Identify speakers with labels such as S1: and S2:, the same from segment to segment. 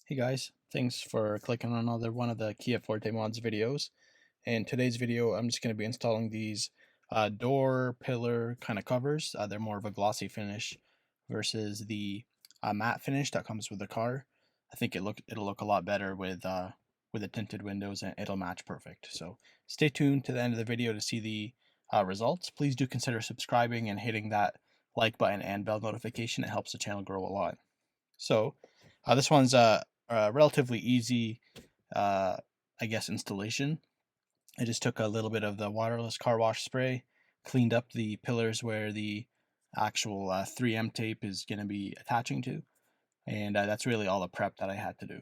S1: Hey guys, thanks for clicking on another one of the Kia Forte mods videos. In today's video, I'm just going to be installing these door pillar kind of covers. They're more of a glossy finish versus the matte finish that comes with the car. I think it'll look a lot better with the tinted windows, and it'll match perfect. So stay tuned to the end of the video to see the results. Please do consider subscribing and hitting that like button and bell notification. It helps the channel grow a lot. So this one's a relatively easy, uh, I guess, installation. I just took a little bit of the waterless car wash spray, cleaned up the pillars where the actual 3M tape is going to be attaching to, and that's really all the prep that I had to do.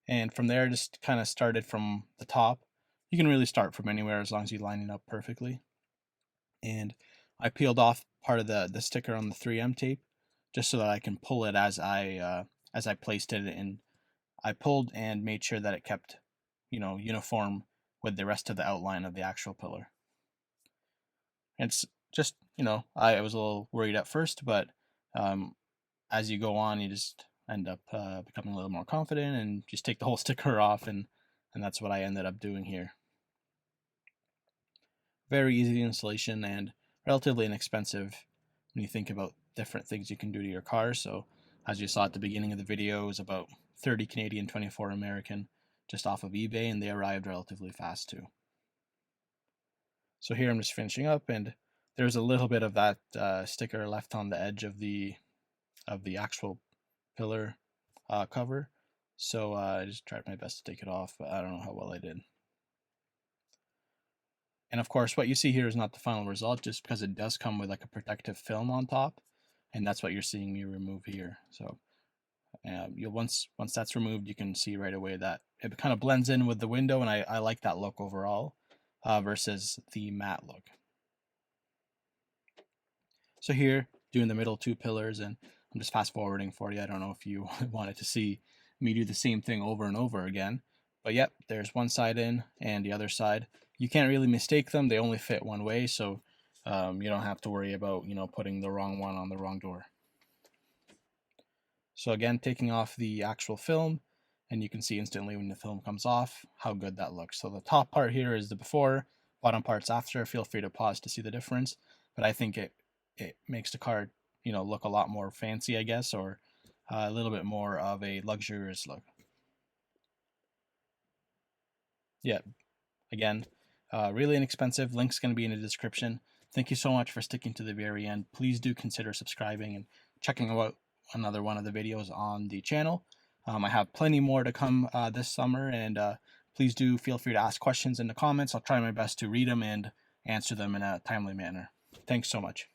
S1: And from there, just kind of started from the top. You can really start from anywhere as long as you line it up perfectly. And I peeled off part of the sticker on the 3M tape just so that I can pull it as I placed it in. I pulled and made sure that it kept, uniform with the rest of the outline of the actual pillar. And it's just, I was a little worried at first, but as you go on, you just end up becoming a little more confident and just take the whole sticker off, and that's what I ended up doing here. Very easy installation and relatively inexpensive when you think about different things you can do to your car. So as you saw at the beginning of the video, it was about 30 Canadian, 24 American just off of eBay, and they arrived relatively fast too. So here I'm just finishing up, and there's a little bit of that sticker left on the edge of the actual pillar cover. So I just tried my best to take it off, but I don't know how well I did. And of course, what you see here is not the final result, just because it does come with like a protective film on top, and that's what you're seeing me remove here. So you'll once that's removed, you can see right away that it kind of blends in with the window, and I like that look overall versus the matte look. So here, doing the middle two pillars, and I'm just fast forwarding for you. I don't know if you wanted to see me do the same thing over and over again, but yep, there's one side in and the other side. You can't really mistake them. They only fit one way, so you don't have to worry about putting the wrong one on the wrong door. So again, taking off the actual film, and you can see instantly when the film comes off how good that looks. So the top part here is the before, bottom part's after. Feel free to pause to see the difference, but I think it makes the car look a lot more fancy, I guess, or a little bit more of a luxurious look. Yeah, again, really inexpensive. Link's going to be in the description. Thank you so much for sticking to the very end. Please do consider subscribing and checking out another one of the videos on the channel. I have plenty more to come this summer, and please do feel free to ask questions in the comments. I'll try my best to read them and answer them in a timely manner. Thanks so much.